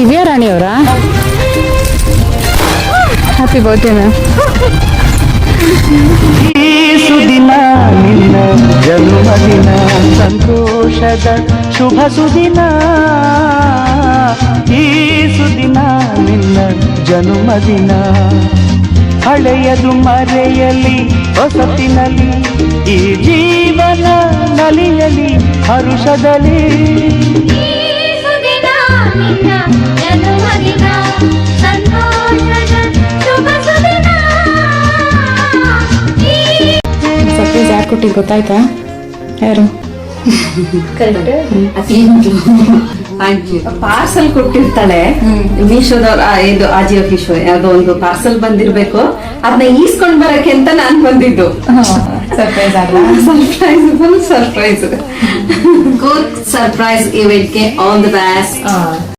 ದಿವ್ಯಾ ರಾಣಿ ಅವರಾ? Happy birthday ma'am. ಈ ಸುದಿನ ನಿನ್ನ ಜನ್ಮದಿನ, ಸಂತೋಷದ ಶುಭ ಸುದಿನ. ಈ ಸುದಿನ ನಿನ್ನ ಜನ್ಮದಿನ, ಹಳೆಯದು ಮರೆಯಲಿ ಹೊಸತಿನಲ್ಲಿ, ಈ ಜೀವನ ನಲಿಯಲಿ ಹರುಷದಲ್ಲಿ. ಸರ್ಪ್ರೈಸ್ ಯಾರು ಕೊಟ್ಟಿದ್ದು ಗೊತ್ತಾಯ್ತಾ? ಯಾರು? ಪಾರ್ಸಲ್ ಕೊಟ್ಟಿರ್ತಾಳೆ ಮೀಶೋದವ್ರ, ಇದು ಆಜಿಯೋ ಫಿಶೋ ಯಾವ್ದೋ ಒಂದು ಪಾರ್ಸಲ್ ಬಂದಿರ್ಬೇಕು, ಅದನ್ನ ಈಸ್ಕೊಂಡ್ ಬರಕ್ಕೆ ಅಂತ ನಾನ್ ಬಂದಿದ್ದು. ಸರ್ಪ್ರೈಸ್ ಅಲ್ಲ, surprise, full surprise. Good surprise ಇವೆಂಟ್ಗೆ ಆಲ್ ದಿ ಬೆಸ್ಟ್.